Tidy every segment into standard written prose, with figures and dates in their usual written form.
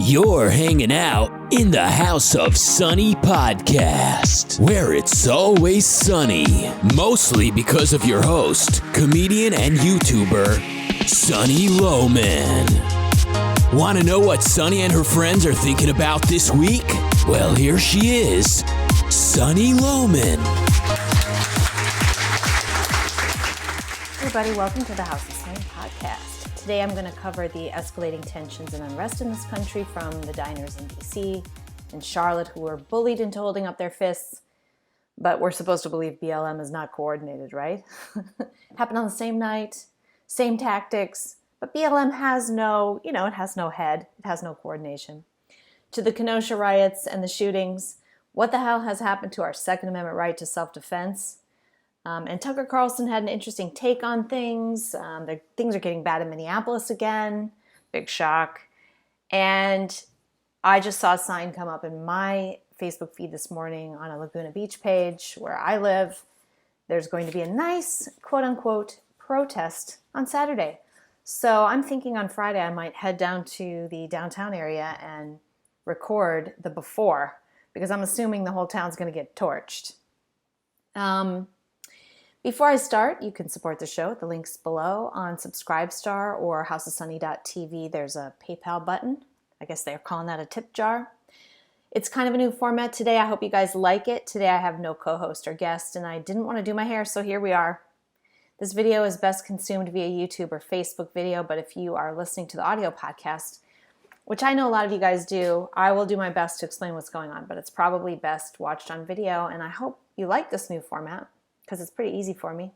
You're hanging out in the House of Sunny podcast, where it's always sunny, mostly because of your host, comedian and YouTuber, Sunny Lohman. Want to know what Sunny and her friends are thinking about this week? Well, here she is, Sunny Lohman. Everybody, welcome to the House of Sunny podcast. Today I'm going to cover the escalating tensions and unrest in this country from the diners in DC and Charlotte who were bullied into holding up their fists, but we're supposed to believe BLM is not coordinated, right? Happened on the same night, same tactics, but BLM has no, it has no head, it has no coordination. To the Kenosha riots and the shootings, what the hell has happened to our Second Amendment right to self-defense? And Tucker Carlson had an interesting take on things. Things are getting bad in Minneapolis again. Big shock. And I just saw a sign come up in my Facebook feed this morning on a Laguna Beach page where I live. There's going to be a nice, quote-unquote, protest on Saturday. So I'm thinking on Friday I might head down to the downtown area and record the before, because I'm assuming the whole town's going to get torched. Before I start, you can support the show at the links below on Subscribestar or houseofsunny.tv. There's a PayPal button. I guess they're calling that a tip jar. It's kind of a new format today. I hope you guys like it. Today I have no co-host or guest, and I didn't want to do my hair, so here we are. This video is best consumed via YouTube or Facebook video, but if you are listening to the audio podcast, which I know a lot of you guys do, I will do my best to explain what's going on, but it's probably best watched on video, and I hope you like this new format, because it's pretty easy for me.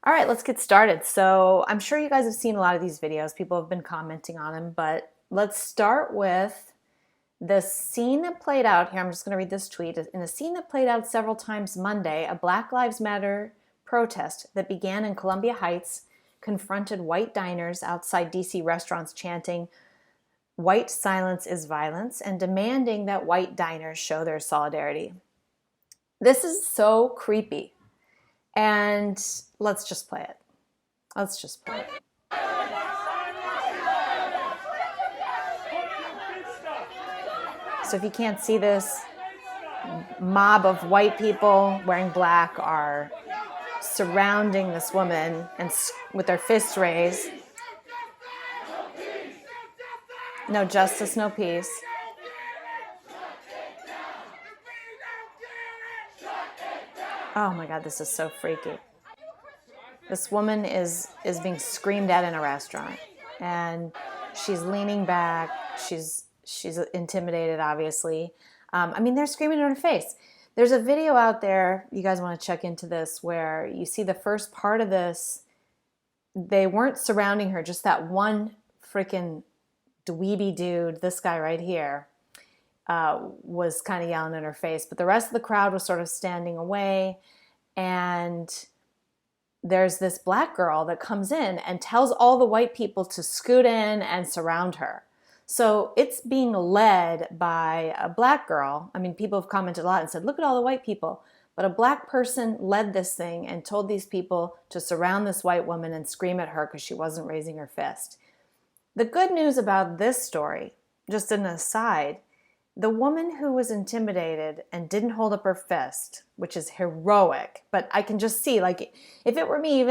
All right, let's get started. So I'm sure you guys have seen a lot of these videos. People have been commenting on them, but let's start with the scene that played out here. I'm just going to read this tweet. In a scene that played out several times Monday, a Black Lives Matter protest that began in Columbia Heights confronted white diners outside DC restaurants chanting, "White silence is violence," and demanding that white diners show their solidarity. This is so creepy. And let's just play it. So if you can't see this, mob of white people wearing black are surrounding this woman and with their fists raised. No justice, no peace. Oh my God, this is so freaky. This woman is being screamed at in a restaurant, and she's leaning back. She's intimidated, obviously. They're screaming in her face. There's a video out there, you guys want to check into this, where you see the first part of this. They weren't surrounding her, just that one freaking dweeby dude, this guy right here, was kind of yelling in her face, but the rest of the crowd was sort of standing away, and there's this black girl that comes in and tells all the white people to scoot in and surround her. So it's being led by a black girl. People have commented a lot and said, look at all the white people, but a black person led this thing and told these people to surround this white woman and scream at her because she wasn't raising her fist. The good news about this story, just an aside, the woman who was intimidated and didn't hold up her fist, which is heroic, but I can just see, if it were me,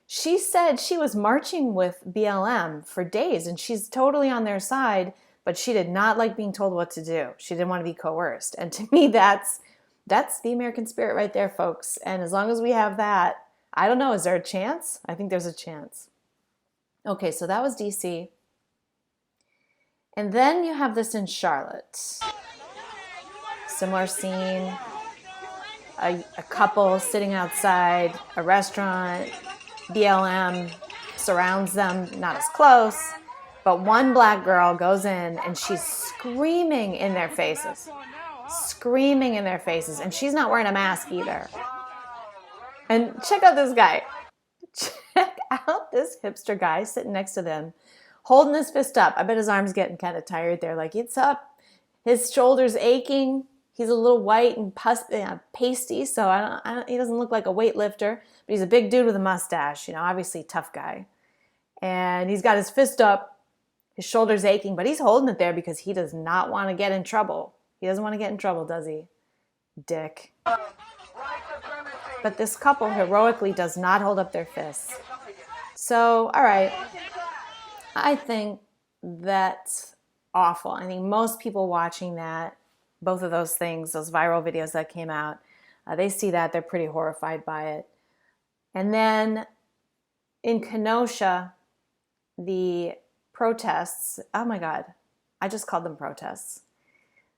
she said she was marching with BLM for days and she's totally on their side, but she did not like being told what to do. She didn't want to be coerced. And to me, that's the American spirit right there, folks. And as long as we have that, I don't know, is there a chance? I think there's a chance. Okay, so that was DC. And then you have this in Charlotte. Similar scene, a couple sitting outside a restaurant, BLM surrounds them, not as close, but one black girl goes in and she's screaming in their faces, and she's not wearing a mask either. And check out this guy. Check out this hipster guy sitting next to them, holding his fist up. I bet his arm's getting kind of tired there. It's up. His shoulder's aching. He's a little white and pasty, so he doesn't look like a weightlifter, but he's a big dude with a mustache, obviously tough guy. And he's got his fist up His shoulder's aching, but he's holding it there because he does not want to get in trouble. He doesn't want to get in trouble, does he? Dick. But this couple heroically does not hold up their fists. So, all right. I think that's awful. I think most people watching that, both of those things, those viral videos that came out, they see that, they're pretty horrified by it. And then in Kenosha, the protests, oh my God, I just called them protests.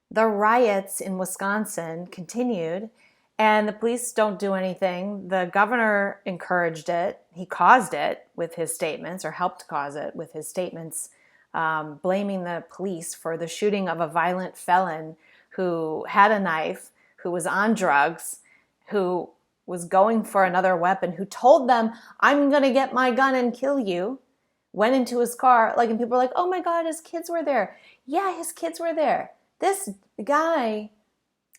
The riots in Wisconsin continued, and the police don't do anything. The governor encouraged it. He caused it with his statements, or helped cause it with his statements, blaming the police for the shooting of a violent felon who had a knife, who was on drugs, who was going for another weapon, who told them, I'm going to get my gun and kill you, went into his car, and people were like, oh my God, his kids were there. Yeah, his kids were there. This guy,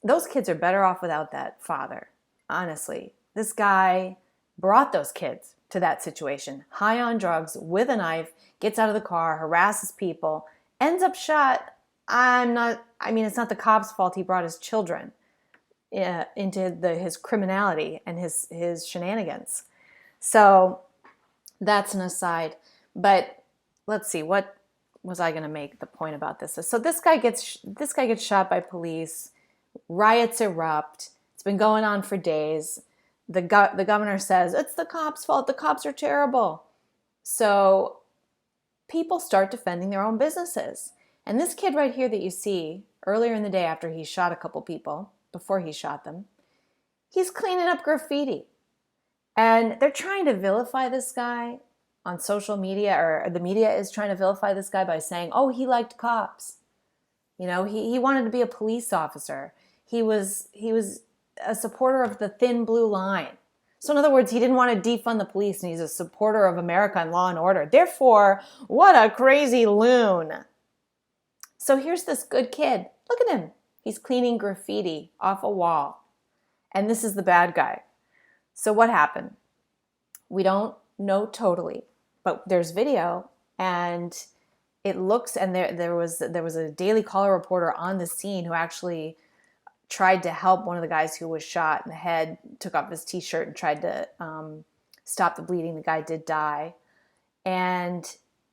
those kids are better off without that father, honestly. This guy brought those kids to that situation, high on drugs, with a knife, gets out of the car, harasses people, ends up shot. It's not the cops' fault he brought his children into his criminality and his shenanigans. So that's an aside. But let's see, what was I going to make the point about this? So this guy gets shot by police. Riots erupt. It's been going on for days. The governor says, it's the cops' fault. The cops are terrible. So people start defending their own businesses. And this kid right here that you see earlier in the day, after he shot a couple people, before he shot them, he's cleaning up graffiti. And they're trying to vilify this guy on social media, or the media is trying to vilify this guy by saying, oh, he liked cops. He wanted to be a police officer. He was a supporter of the thin blue line. So in other words, he didn't want to defund the police, and he's a supporter of America and law and order. Therefore, what a crazy loon. So here's this good kid. Look at him. He's cleaning graffiti off a wall. And this is the bad guy. So what happened? We don't know totally, but there's video, and it looks, and there was a Daily Caller reporter on the scene who actually tried to help one of the guys who was shot in the head, took off his t-shirt and tried to stop the bleeding. The guy did die. And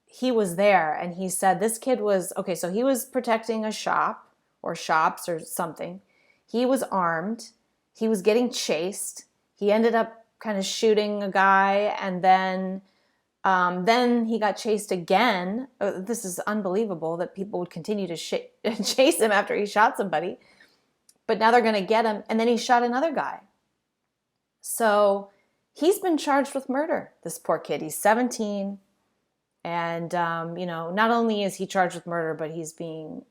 he was there, and he said this kid was, okay, so he was protecting a shop or shops or something. He was armed. He was getting chased. He ended up kind of shooting a guy, and then he got chased again. This is unbelievable that people would continue to chase him after he shot somebody. But now they're going to get him, and then he shot another guy. So he's been charged with murder, this poor kid. He's 17, and, not only is he charged with murder, but he's being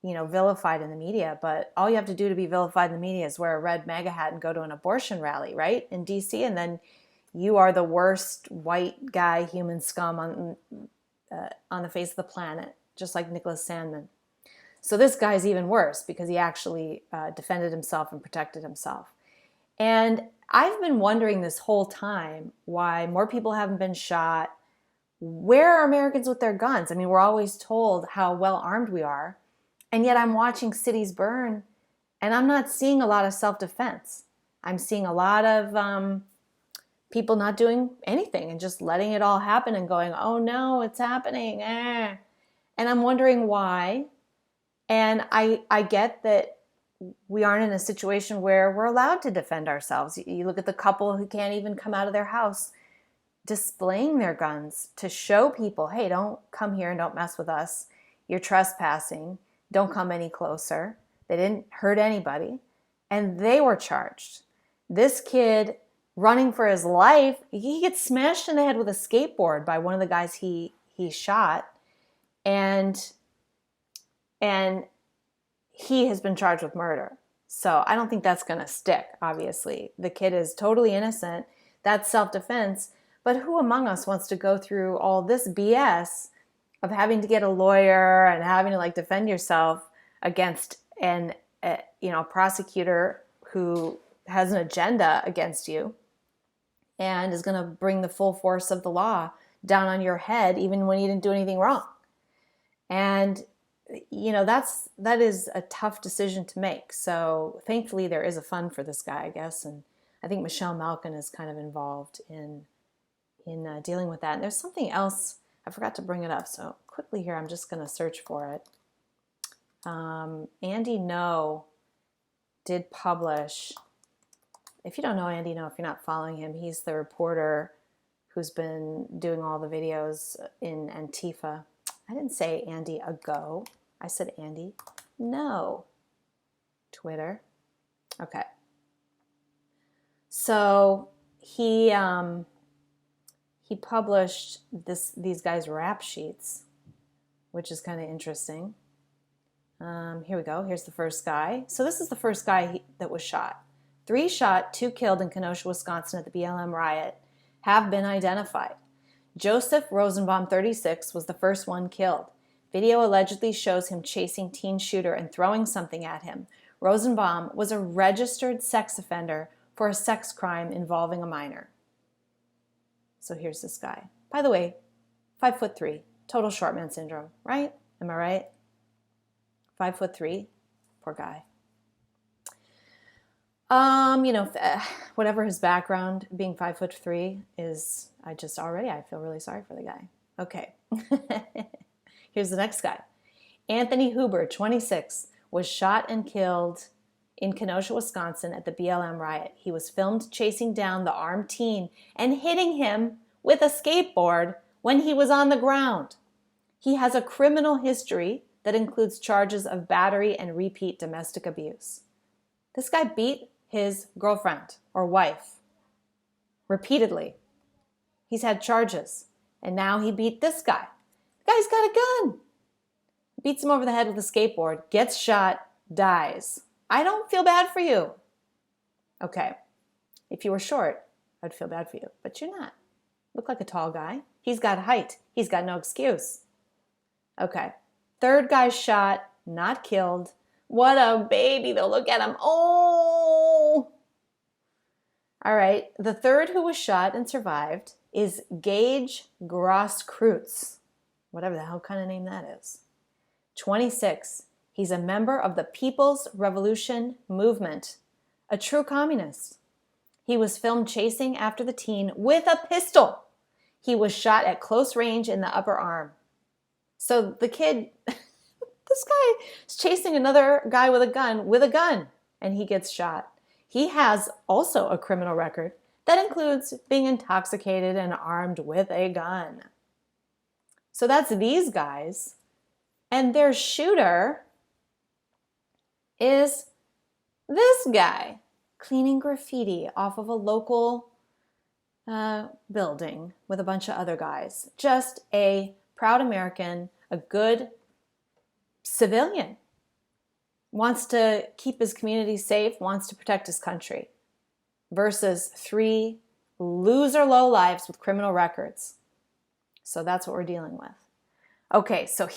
vilified in the media. But all you have to do to be vilified in the media is wear a red MAGA hat and go to an abortion rally, right, in D.C., and then you are the worst white guy, human scum on the face of the planet, just like Nicholas Sandmann. So this guy's even worse because he actually defended himself and protected himself. And I've been wondering this whole time why more people haven't been shot. Where are Americans with their guns? I mean, we're always told how well armed we are. And yet I'm watching cities burn, and I'm not seeing a lot of self-defense. I'm seeing a lot of people not doing anything and just letting it all happen and going, oh no, it's happening. And I'm wondering why. And I get that we aren't in a situation where we're allowed to defend ourselves. You look at the couple who can't even come out of their house displaying their guns to show people, hey, don't come here and don't mess with us. You're trespassing. Don't come any closer. They didn't hurt anybody. And they were charged. This kid running for his life, he gets smashed in the head with a skateboard by one of the guys he shot. And he has been charged with murder. So I don't think that's going to stick, obviously. The kid is totally innocent. That's self-defense. But who among us wants to go through all this BS of having to get a lawyer and having to defend yourself against a prosecutor who has an agenda against you and is going to bring the full force of the law down on your head even when you didn't do anything wrong. And that is a tough decision to make. So thankfully there is a fund for this guy, I guess, and I think Michelle Malkin is kind of involved in dealing with that. And there's something else, I forgot to bring it up, so quickly here I'm just going to search for it. Andy No did publish, if you don't know Andy No, if you're not following him, he's the reporter who's been doing all the videos in Antifa. I didn't say Andy ago. I said Andy No. Twitter. Okay. So he published these guys' rap sheets, which is kind of interesting. Here we go. Here's the first guy. So this is the first guy that was shot. 3 shot, 2 killed in Kenosha, Wisconsin at the BLM riot have been identified. Joseph Rosenbaum, 36, was the first one killed. Video allegedly shows him chasing teen shooter and throwing something at him. Rosenbaum was a registered sex offender for a sex crime involving a minor. So here's this guy. By the way, 5'3", total short man syndrome, right? Am I right? 5'3", poor guy. Whatever his background, being 5'3" is, I feel really sorry for the guy. Okay. Here's the next guy. Anthony Huber, 26, was shot and killed in Kenosha, Wisconsin at the BLM riot. He was filmed chasing down the armed teen and hitting him with a skateboard when he was on the ground. He has a criminal history that includes charges of battery and repeat domestic abuse. This guy beat his girlfriend or wife repeatedly. He's had charges, and now he beat this guy. The guy's got a gun. Beats him over the head with a skateboard, gets shot, dies. I don't feel bad for you. Okay, if you were short, I'd feel bad for you, but you're not. Look like a tall guy. He's got height. He's got no excuse. Okay, third guy shot, not killed. What a baby, though. Look at him. Oh! All right, the third who was shot and survived is Gage Grosskreutz. Whatever the hell kind of name that is. 26. He's a member of the People's Revolution Movement, a true communist. He was filmed chasing after the teen with a pistol. He was shot at close range in the upper arm. So the kid, this guy is chasing another guy with a gun, and he gets shot. He has also a criminal record that includes being intoxicated and armed with a gun. So that's these guys. And their shooter is this guy cleaning graffiti off of a local building with a bunch of other guys. Just a proud American, a good civilian. Wants to keep his community safe, wants to protect his country. Versus 3 loser lowlifes with criminal records. So that's what we're dealing with. Okay, so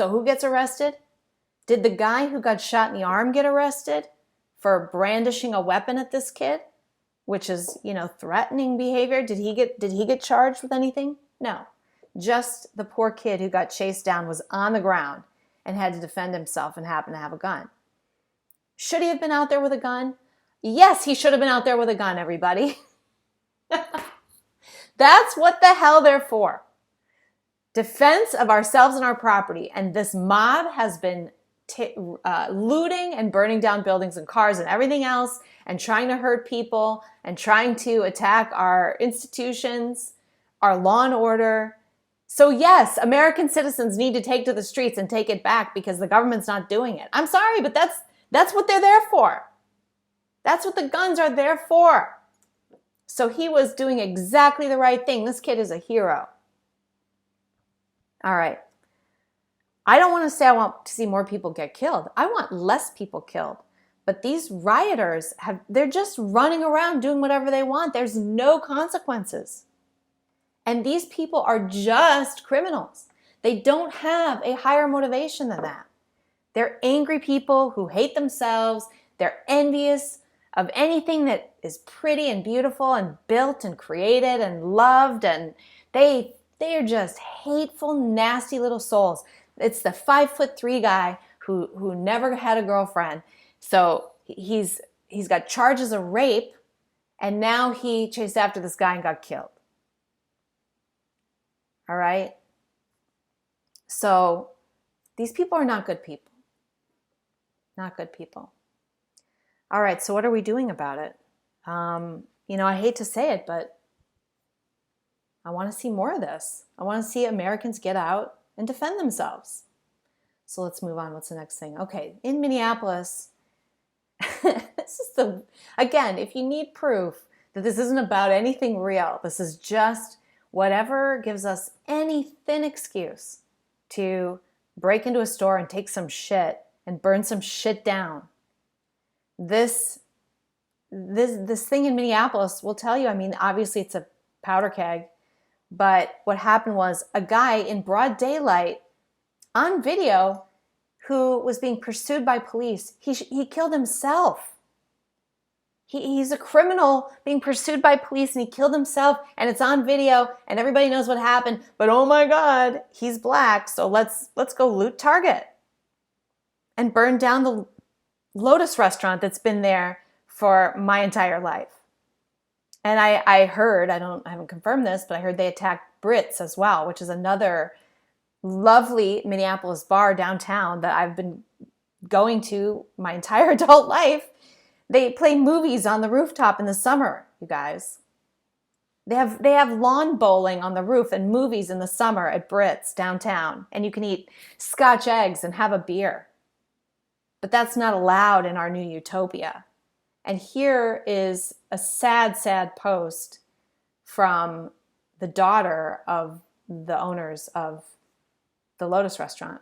who gets arrested? Did the guy who got shot in the arm get arrested for brandishing a weapon at this kid? Which is, threatening behavior. Did he get charged with anything? No. Just the poor kid who got chased down was on the ground and had to defend himself and happened to have a gun. Should he have been out there with a gun? Yes, he should have been out there with a gun, everybody. That's what the hell they're for. Defense of ourselves and our property. And this mob has been looting and burning down buildings and cars and everything else and trying to hurt people and trying to attack our institutions, our law and order. So yes, American citizens need to take to the streets and take it back because the government's not doing it. I'm sorry, but that's what they're there for. That's what the guns are there for. So he was doing exactly the right thing. This kid is a hero. All right. I don't want to say I want to see more people get killed. I want less people killed. But these rioters, they're just running around doing whatever they want. There's no consequences. And these people are just criminals. They don't have a higher motivation than that. They're angry people who hate themselves. They're envious of anything that is pretty and beautiful and built and created and loved. And they They are just hateful, nasty little souls. It's the 5'3" guy who never had a girlfriend. So he's got charges of rape, and now he chased after this guy and got killed. All right? So these people are not good people. Not good people. All right, so what are we doing about it? I hate to say it, but I want to see more of this. I want to see Americans get out and defend themselves. So let's move on. What's the next thing? Okay, in Minneapolis, again, if you need proof that this isn't about anything real, this is just whatever gives us any thin excuse to break into a store and take some shit and burn some shit down. This thing in Minneapolis will tell you, obviously it's a powder keg, but what happened was a guy in broad daylight on video who was being pursued by police, he killed himself. He's a criminal being pursued by police, and he killed himself, and it's on video, and everybody knows what happened, but oh my God, he's black, so let's go loot Target and burn down the Lotus restaurant that's been there for my entire life. And I heard, I haven't confirmed this, but I heard they attacked Brits as well, which is another lovely Minneapolis bar downtown that I've been going to my entire adult life. They play movies on the rooftop in the summer, you guys. They have lawn bowling on the roof and movies in the summer at Brits downtown. And you can eat Scotch eggs and have a beer. But that's not allowed in our new utopia. And here is a sad, sad post from the daughter of the owners of the Lotus restaurant.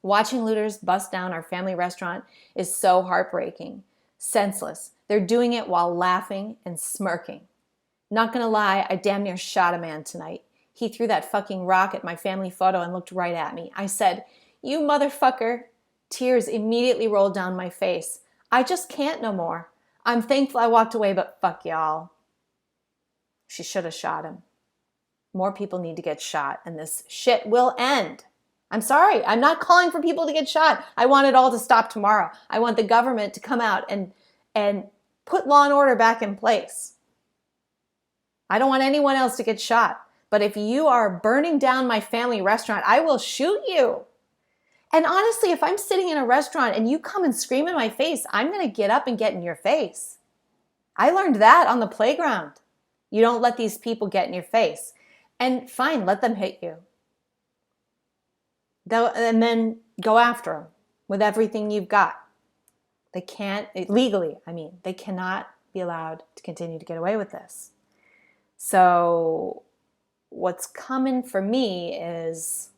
Watching looters bust down our family restaurant is so heartbreaking, senseless. They're doing it while laughing and smirking. Not gonna lie, I damn near shot a man tonight. He threw that fucking rock at my family photo and looked right at me. I said, "You motherfucker." Tears immediately rolled down my face. I just can't no more. I'm thankful I walked away, but fuck y'all. She should have shot him. More people need to get shot, and this shit will end. I'm sorry. I'm not calling for people to get shot. I want it all to stop tomorrow. I want the government to come out and put law and order back in place. I don't want anyone else to get shot. But if you are burning down my family restaurant, I will shoot you. And honestly, if I'm sitting in a restaurant and you come and scream in my face, I'm going to get up and get in your face. I learned that on the playground. You don't let these people get in your face. And fine, let them hit you. And then go after them with everything you've got. They can't, legally, they cannot be allowed to continue to get away with this. So what's coming for me is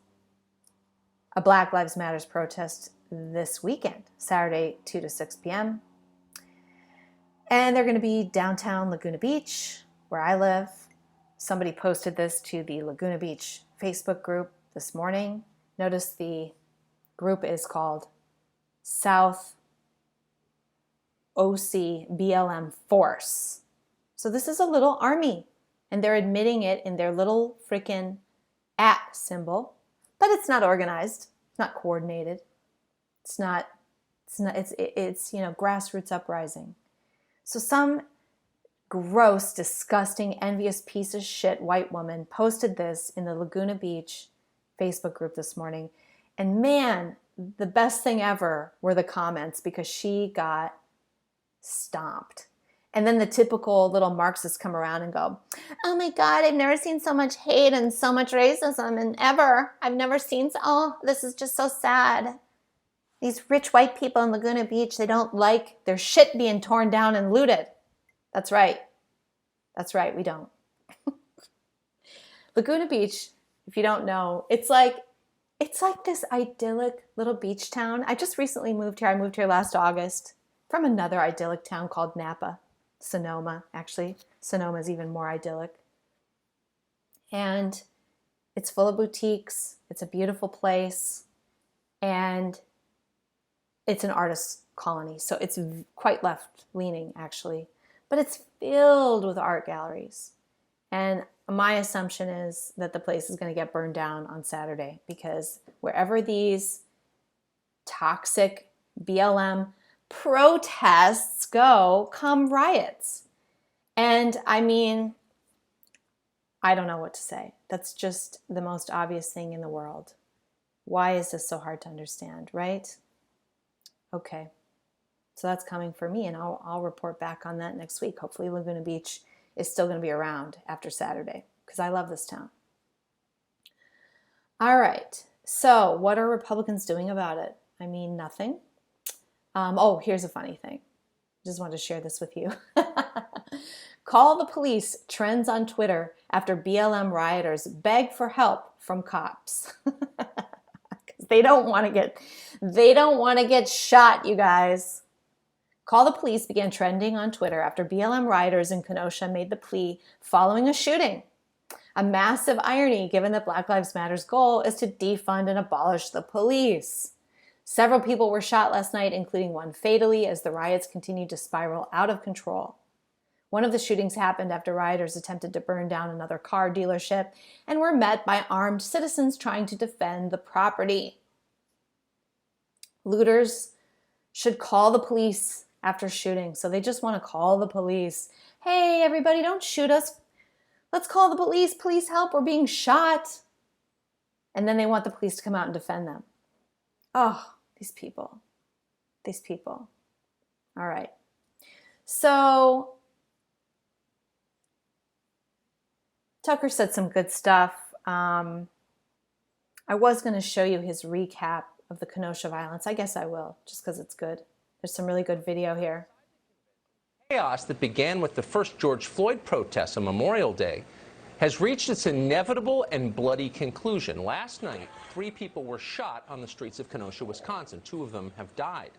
a Black Lives Matters protest this weekend, Saturday, 2 to 6 p.m. And they're going to be downtown Laguna Beach, where I live. Somebody posted this to the Laguna Beach Facebook group this morning. Notice the group is called South OC BLM Force. So this is a little army, and they're admitting it in their little freaking @ symbol. But it's not organized. It's not coordinated. It's grassroots uprising. So some gross, disgusting, envious piece of shit white woman posted this in the Laguna Beach Facebook group this morning. And man, the best thing ever were the comments, because she got stomped. And then the typical little Marxists come around and go, "Oh my God, I've never seen so much hate and so much racism and ever. I've never seen this is just so sad. These rich white people in Laguna Beach, they don't like their shit being torn down and looted." That's right. That's right, we don't. Laguna Beach, if you don't know, it's like this idyllic little beach town. I just recently moved here. I moved here last August from another idyllic town called Napa. Sonoma, actually. Sonoma is even more idyllic. And it's full of boutiques. It's a beautiful place. And it's an artist colony. So it's quite left-leaning, actually. But it's filled with art galleries. And my assumption is that the place is going to get burned down on Saturday, because wherever these toxic BLM protests go, come riots. And I mean, I don't know what to say. That's just the most obvious thing in the world. Why is this so hard to understand, right? Okay. So that's coming for me, and I'll report back on that next week. Hopefully Laguna Beach is still going to be around after Saturday, because I love this town. All right. So what are Republicans doing about it? I mean, nothing. Here's a funny thing. Just wanted to share this with you. Call the police trends on Twitter after BLM rioters beg for help from cops. They don't want to get shot, you guys. Call the police began trending on Twitter after BLM rioters in Kenosha made the plea following a shooting. A massive irony, given that Black Lives Matter's goal is to defund and abolish the police. Several people were shot last night, including one fatally, as the riots continued to spiral out of control. One of the shootings happened after rioters attempted to burn down another car dealership and were met by armed citizens trying to defend the property. Looters should call the police after shooting. So they just want to call the police. Hey, everybody, don't shoot us. Let's call the police. Please help. We're being shot. And then they want the police to come out and defend them. Oh, these people. These people. All right. So Tucker said some good stuff. I was going to show you his recap of the Kenosha violence. I guess I will, just because it's good. There's some really good video here. Chaos that began with the first George Floyd protests on Memorial Day has reached its inevitable and bloody conclusion. Last night, 3 people were shot on the streets of Kenosha, Wisconsin. 2 of them have died.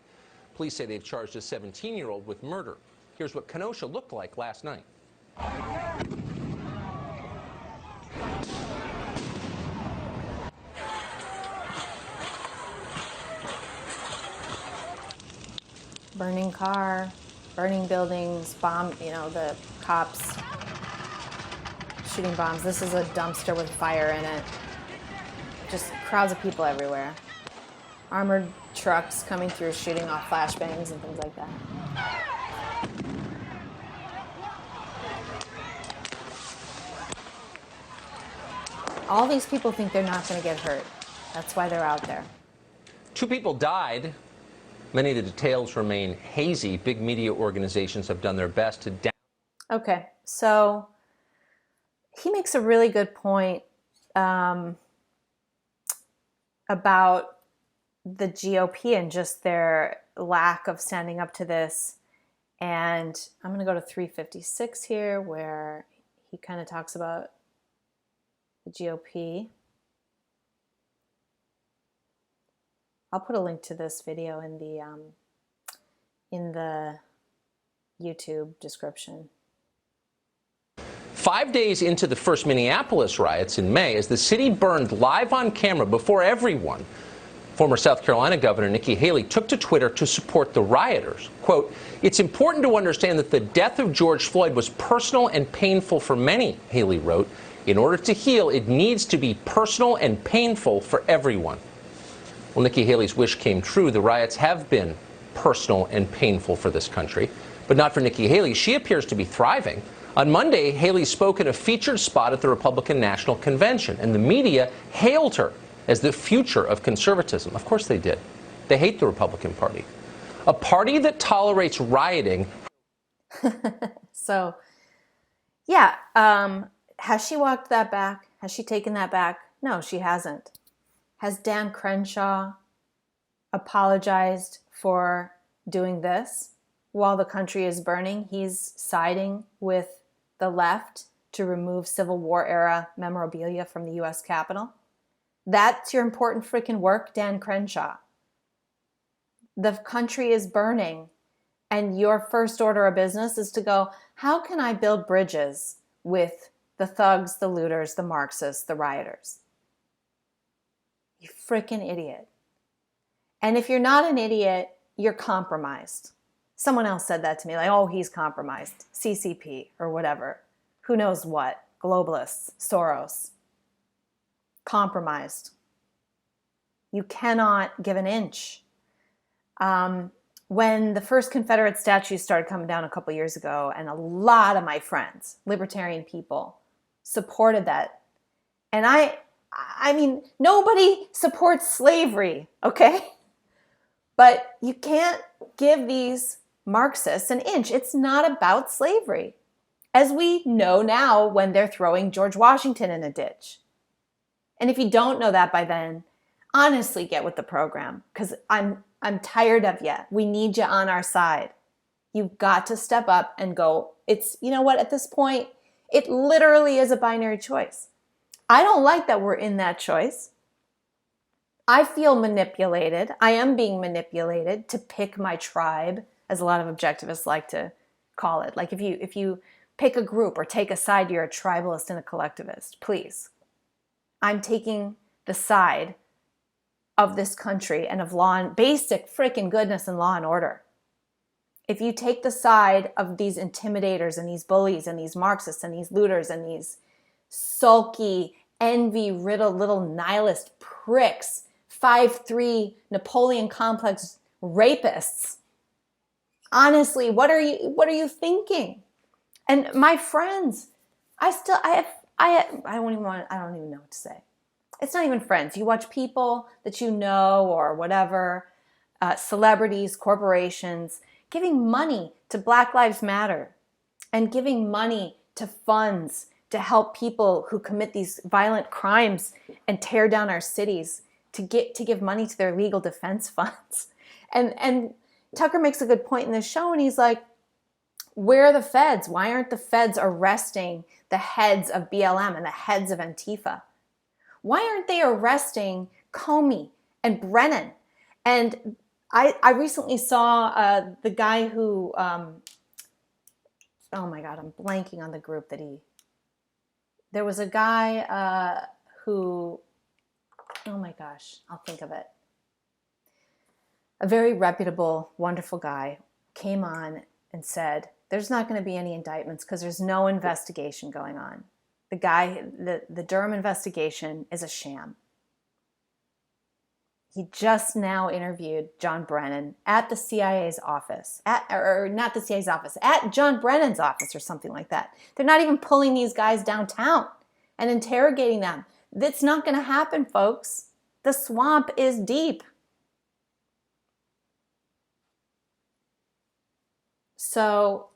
Police say they've charged a 17-year-old with murder. Here's what Kenosha looked like last night. Burning car, burning buildings, the cops shooting bombs. This is a dumpster with fire in it. Just crowds of people everywhere. Armored trucks coming through, shooting off flashbangs and things like that. All these people think they're not going to get hurt. That's why they're out there. 2 people died. Many of the details remain hazy. Big media organizations have done their best to Okay, so he makes a really good point about the GOP and just their lack of standing up to this. And I'm going to go to 356 here, where he kind of talks about the GOP. I'll put a link to this video in the YouTube description. 5 days into the first Minneapolis riots in May, as the city burned live on camera before everyone, former South Carolina Governor Nikki Haley took to Twitter to support the rioters. Quote, "It's important to understand that the death of George Floyd was personal and painful for many," Haley wrote. "In order to heal, it needs to be personal and painful for everyone." Well, Nikki Haley's wish came true. The riots have been personal and painful for this country, but not for Nikki Haley. She appears to be thriving. On Monday, Haley spoke in a featured spot at the Republican National Convention, and the media hailed her as the future of conservatism. Of course they did. They hate the Republican Party, a party that tolerates rioting. So, yeah, has she walked that back? Has she taken that back? No, she hasn't. Has Dan Crenshaw apologized for doing this while the country is burning? He's siding with the left to remove Civil War era memorabilia from the U.S. Capitol. That's your important freaking work, Dan Crenshaw. The country is burning, and your first order of business is to go, how can I build bridges with the thugs, the looters, the Marxists, the rioters? You freaking idiot. And if you're not an idiot, you're compromised. Someone else said that to me, like, oh, he's compromised, CCP or whatever. Who knows what? globalists, Soros, compromised. You cannot give an inch. When the first Confederate statues started coming down a couple years ago, and a lot of my friends, libertarian people, supported that. And I mean, nobody supports slavery, okay? But you can't give these Marxists an inch. It's not about slavery. As we know now when they're throwing George Washington in a ditch. And if you don't know that by then, honestly get with the program, because I'm tired of you. We need you on our side. You've got to step up and go. It's, you know what, at this point, it literally is a binary choice. I don't like that we're in that choice. I feel manipulated. I am being manipulated to pick my tribe, as a lot of objectivists like to call it. Like if you pick a group or take a side, you're a tribalist and a collectivist. Please. I'm taking the side of this country and of law and basic freaking goodness and law and order. If you take the side of these intimidators and these bullies and these Marxists and these looters and these sulky, envy-riddled little nihilist pricks, 5'3" Napoleon complex rapists, honestly, what are you thinking? And my friends, I don't even know what to say. It's not even friends. You watch people that you know or whatever, celebrities, corporations, giving money to Black Lives Matter and giving money to funds to help people who commit these violent crimes and tear down our cities, to give money to their legal defense funds. And Tucker makes a good point in this show, and he's like, where are the feds? Why aren't the feds arresting the heads of BLM and the heads of Antifa? Why aren't they arresting Comey and Brennan? And I recently saw the guy who, oh my God, I'm blanking on the group there was a guy who, oh my gosh, I'll think of it. A very reputable, wonderful guy came on and said, there's not going to be any indictments because there's no investigation going on. The Durham investigation is a sham. He just now interviewed John Brennan at the CIA's office, not the CIA's office, at John Brennan's office or something like that. They're not even pulling these guys downtown and interrogating them. That's not going to happen, folks. The swamp is deep. So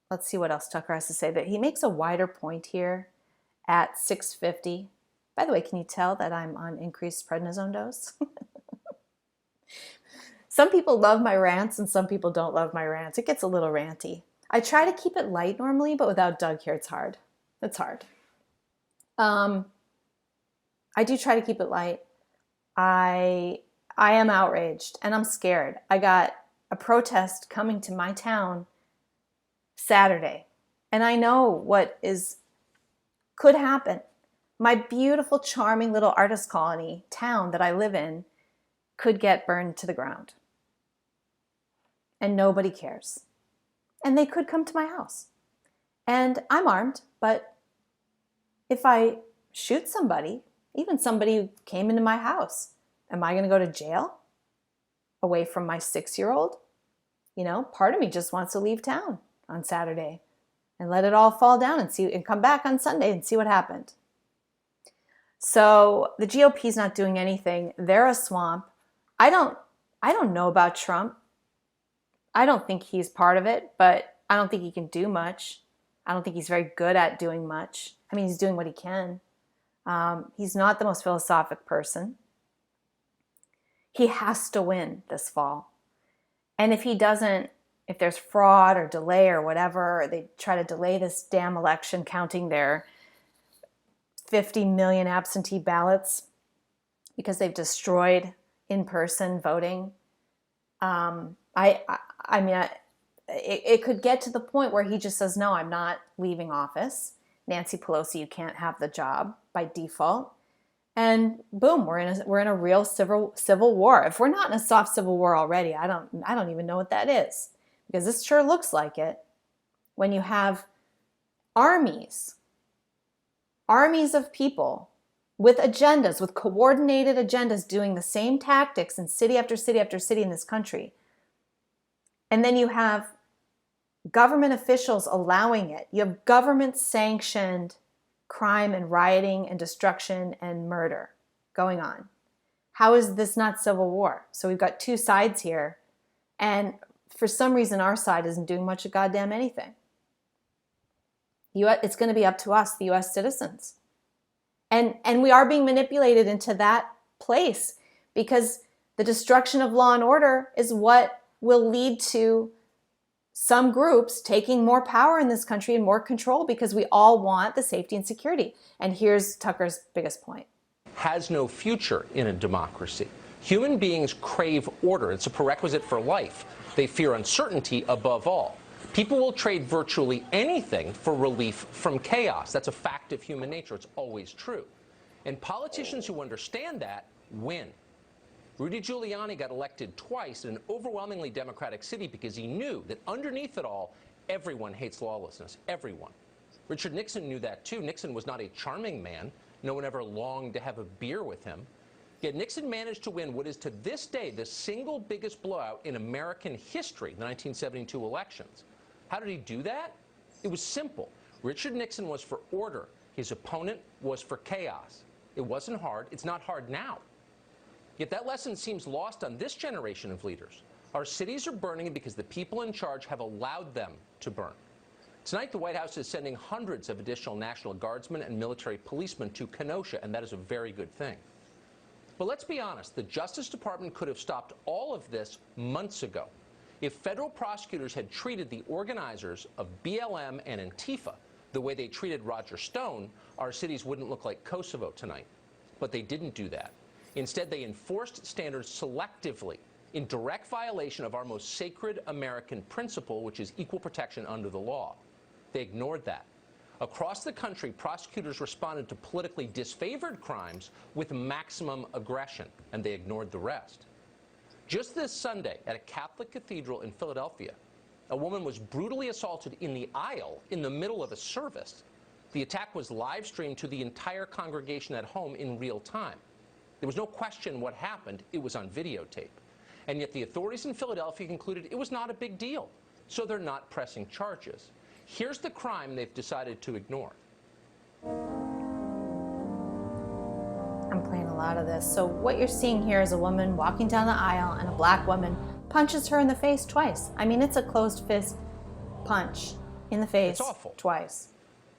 let's see what else Tucker has to say. That he makes a wider point here at 6:50. By the way, can you tell that I'm on increased prednisone dose? Some people love my rants and some people don't love my rants. It gets a little ranty. I try to keep it light normally, but without Doug here, it's hard. It's hard. I do try to keep it light. I am outraged and I'm scared. I got a protest coming to my town Saturday, and I know what could happen. My beautiful, charming little artist colony town that I live in could get burned to the ground. And nobody cares. And they could come to my house. And I'm armed, but if I shoot somebody, even somebody who came into my house, am I going to go to jail away from my 6-year-old? You know, part of me just wants to leave town on Saturday and let it all fall down and come back on Sunday and see what happened. So the GOP's not doing anything. They're a swamp. I don't know about Trump. I don't think he's part of it, but I don't think he can do much. I don't think he's very good at doing much. I mean, he's doing what he can. He's not the most philosophic person. He has to win this fall. And if he doesn't, if there's fraud or delay or whatever, or they try to delay this damn election counting their 50 million absentee ballots because they've destroyed in-person voting. It could get to the point where he just says, no, I'm not leaving office. Nancy Pelosi, you can't have the job by default. And boom, we're in a real civil war. If we're not in a soft civil war already, I don't even know what that is, because this sure looks like it. When you have armies of people with agendas, with coordinated agendas, doing the same tactics in city after city after city in this country. And then you have government officials allowing it. You have government-sanctioned crime and rioting and destruction and murder going on. How is this not civil war? So we've got two sides here, and for some reason our side isn't doing much of goddamn anything. It's going to be up to us, the U.S. citizens. And we are being manipulated into that place because the destruction of law and order is what will lead to some groups taking more power in this country and more control because we all want the safety and security. And here's Tucker's biggest point. Has no future in a democracy. Human beings crave order. It's a prerequisite for life. They fear uncertainty above all. People will trade virtually anything for relief from chaos. That's a fact of human nature. It's always true. And politicians who understand that win. Rudy Giuliani got elected twice in an overwhelmingly Democratic city because he knew that underneath it all, everyone hates lawlessness. Everyone. Richard Nixon knew that too. Nixon was not a charming man. No one ever longed to have a beer with him. Yet Nixon managed to win what is to this day the single biggest blowout in American history, the 1972 elections. How did he do that? It was simple. Richard Nixon was for order. His opponent was for chaos. It wasn't hard. It's not hard now. Yet that lesson seems lost on this generation of leaders. Our cities are burning because the people in charge have allowed them to burn. Tonight, the White House is sending hundreds of additional National Guardsmen and military policemen to Kenosha, and that is a very good thing. But let's be honest, the Justice Department could have stopped all of this months ago if federal prosecutors had treated the organizers of BLM and Antifa the way they treated Roger Stone. Our cities wouldn't look like Kosovo tonight. But they didn't do that. Instead, they enforced standards selectively in direct violation of our most sacred American principle, which is equal protection under the law. They ignored that. Across the country, prosecutors responded to politically disfavored crimes with maximum aggression, and they ignored the rest. Just this Sunday, at a Catholic cathedral in Philadelphia, a woman was brutally assaulted in the aisle in the middle of a service. The attack was live streamed to the entire congregation at home in real time. There was no question what happened. It was on videotape. And yet the authorities in Philadelphia concluded it was not a big deal, so they're not pressing charges. Here's the crime they've decided to ignore. I'm playing a lot of this. So what you're seeing here is a woman walking down the aisle and a black woman punches her in the face twice. I mean, it's a closed fist punch in the face. It's awful. Twice.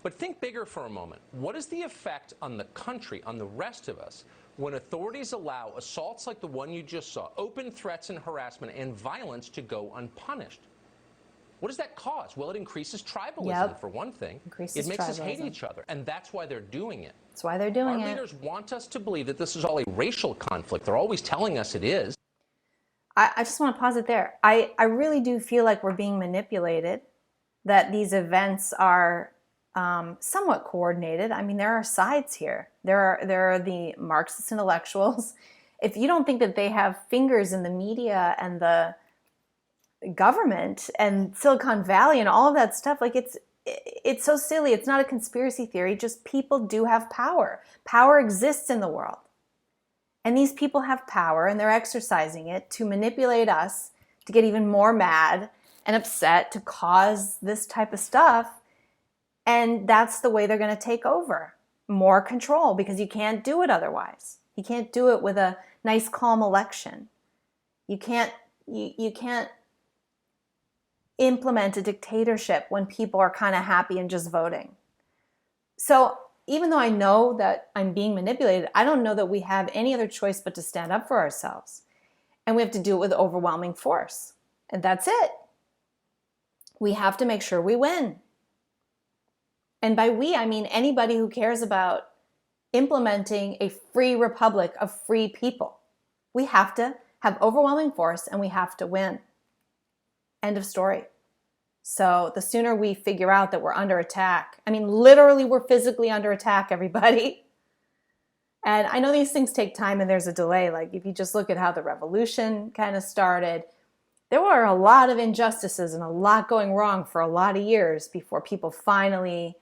But think bigger for a moment. What is the effect on the country, on the rest of us, when authorities allow assaults like the one you just saw, open threats and harassment and violence to go unpunished? What does that cause? Well, it increases tribalism, for one thing. It makes us hate each other, and that's why they're doing it. That's why they're doing it. Our leaders want us to believe that this is all a racial conflict. They're always telling us it is. I just want to pause it there. I really do feel like we're being manipulated, that these events are somewhat coordinated. I mean, there are sides here. There are the Marxist intellectuals. If you don't think that they have fingers in the media and the government and Silicon Valley and all of that stuff, like it's so silly. It's not a conspiracy theory. Just people do have power. Power exists in the world. And these people have power and they're exercising it to manipulate us, to get even more mad and upset, to cause this type of stuff. And that's the way they're going to take over. More control, because you can't do it otherwise. You can't do it with a nice, calm election. You can't implement a dictatorship when people are kind of happy and just voting. So even though I know that I'm being manipulated, I don't know that we have any other choice but to stand up for ourselves. And we have to do it with overwhelming force. And that's it. We have to make sure we win. And by we, I mean anybody who cares about implementing a free republic of free people. We have to have overwhelming force and we have to win. End of story. So the sooner we figure out that we're under attack, I mean, literally we're physically under attack, everybody. And I know these things take time and there's a delay. Like if you just look at how the revolution kind of started, there were a lot of injustices and a lot going wrong for a lot of years before people finally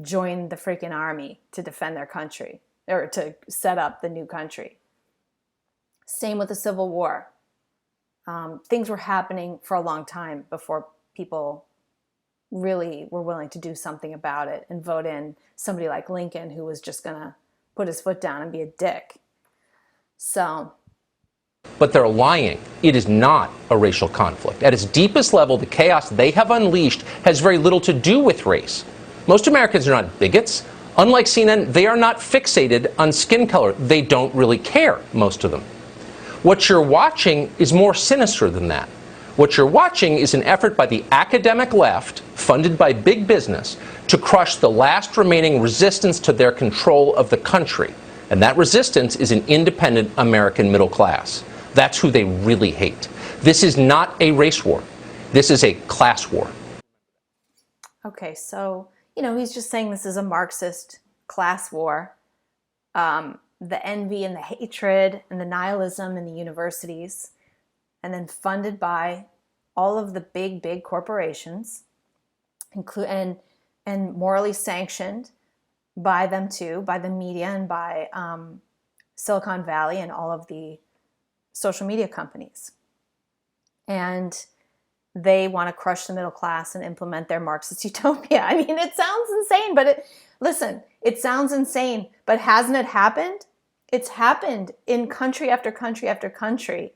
join the freaking army to defend their country or to set up the new country. Same with the Civil War. Things were happening for a long time before people really were willing to do something about it and vote in somebody like Lincoln, who was just going to put his foot down and be a dick. So. But they're lying. It is not a racial conflict. At its deepest level, the chaos they have unleashed has very little to do with race. Most Americans are not bigots. Unlike CNN, they are not fixated on skin color. They don't really care, most of them. What you're watching is more sinister than that. What you're watching is an effort by the academic left, funded by big business, to crush the last remaining resistance to their control of the country. And that resistance is an independent American middle class. That's who they really hate. This is not a race war. This is a class war. Okay, so, he's just saying this is a Marxist class war. The envy and the hatred and the nihilism in the universities, and then funded by all of the big corporations, and morally sanctioned by them too, by the media and by Silicon Valley and all of the social media companies. And they want to crush the middle class and implement their Marxist utopia. I mean, it sounds insane, but it sounds insane, but hasn't it happened? It's happened in country after country after country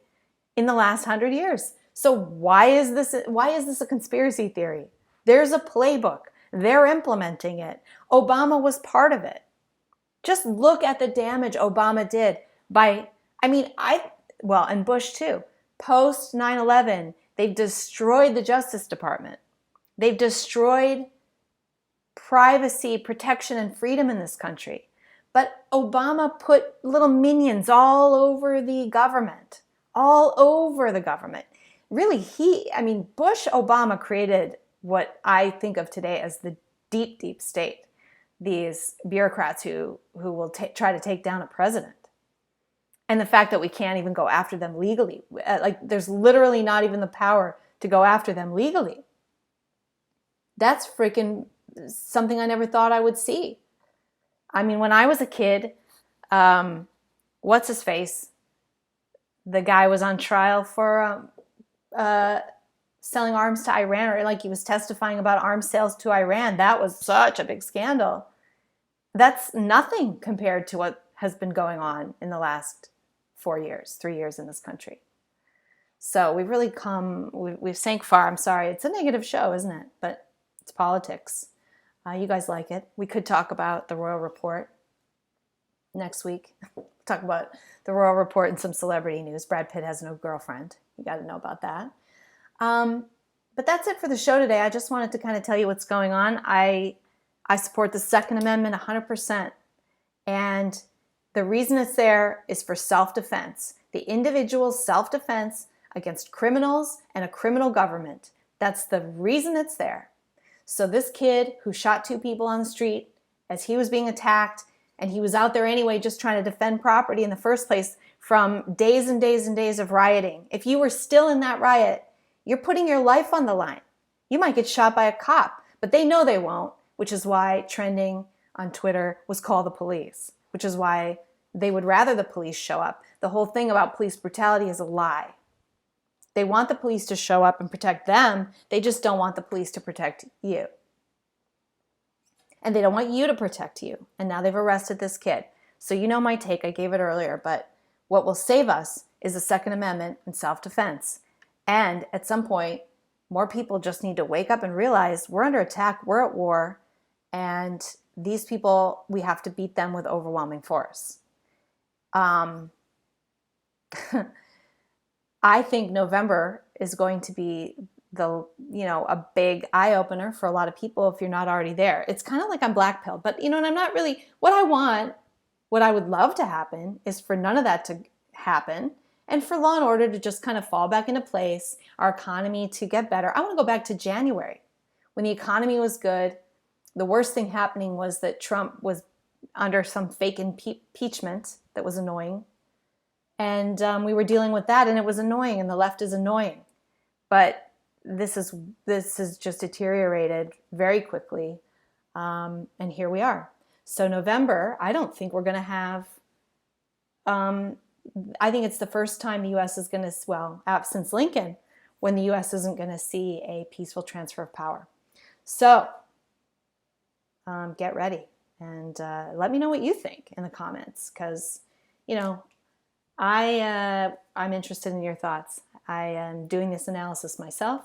in the last 100 years. So why is this a conspiracy theory? There's a playbook. They're implementing it. Obama was part of it. Just look at the damage Obama did and Bush too. Post 9/11, they've destroyed the Justice Department. They've destroyed privacy, protection, and freedom in this country. But Obama put little minions all over the government. Really, Bush Obama created what I think of today as the deep state. These bureaucrats who will try to take down a president. And the fact that we can't even go after them legally. There's literally not even the power to go after them legally. That's freaking something I never thought I would see. When I was a kid, what's his face? The guy was on trial for selling arms to Iran, or he was testifying about arms sales to Iran. That was such a big scandal. That's nothing compared to what has been going on in the last 3 years in this country. So we've really we've sank far. I'm sorry. It's a negative show, isn't it? But it's politics. You guys like it. We could talk about the Royal Report next week. Talk about the Royal Report and some celebrity news. Brad Pitt has no girlfriend. You got to know about that. But that's it for the show today. I just wanted to kind of tell you what's going on. I support the Second Amendment 100%. And the reason it's there is for self-defense. The individual's self-defense against criminals and a criminal government. That's the reason it's there. So this kid who shot 2 people on the street as he was being attacked, and he was out there anyway just trying to defend property in the first place from days and days and days of rioting. If you were still in that riot, you're putting your life on the line. You might get shot by a cop, but they know they won't, which is why trending on Twitter was call the police, which is why they would rather the police show up. The whole thing about police brutality is a lie. They want the police to show up and protect them. They just don't want the police to protect you. And they don't want you to protect you. And now they've arrested this kid. So you know my take. I gave it earlier. But what will save us is the Second Amendment and self-defense. And at some point, more people just need to wake up and realize we're under attack. We're at war. And these people, we have to beat them with overwhelming force. I think November is going to be a big eye-opener for a lot of people if you're not already there. It's kind of like I'm blackpilled, but and I'm not really, what I would love to happen is for none of that to happen and for law and order to just kind of fall back into place, our economy to get better. I want to go back to January when the economy was good. The worst thing happening was that Trump was under some fake impeachment that was annoying. And we were dealing with that, and it was annoying, and the left is annoying. But this has just deteriorated very quickly. And here we are. So November, I don't think we're going to have, I think it's the first time the U.S. is going to, since Lincoln, when the U.S. isn't going to see a peaceful transfer of power. So get ready and let me know what you think in the comments, because, I'm interested in your thoughts. I am doing this analysis myself.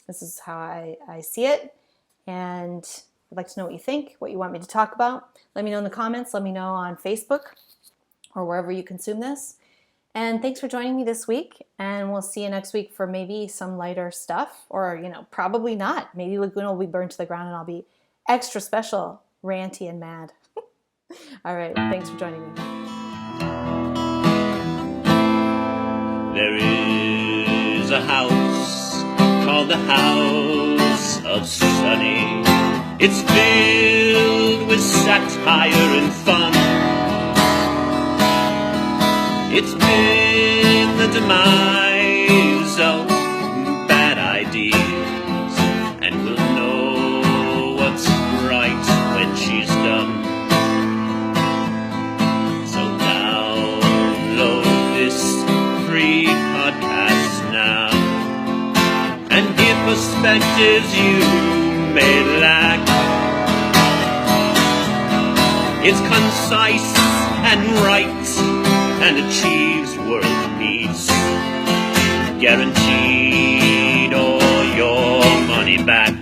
This is how I see it. And I'd like to know what you think, what you want me to talk about. Let me know in the comments. Let me know on Facebook or wherever you consume this. And thanks for joining me this week. And we'll see you next week for maybe some lighter stuff, or, probably not. Maybe Laguna will be burned to the ground and I'll be extra special, ranty and mad. All right. Thanks for joining me. There is a house called the House of Sunny. It's filled with satire and fun. It's been the demise of bad ideas, and we'll know what's right when she's done. So download this free podcast now and give perspectives you may lack. It's concise and right and achieves world peace, guaranteed all your money back.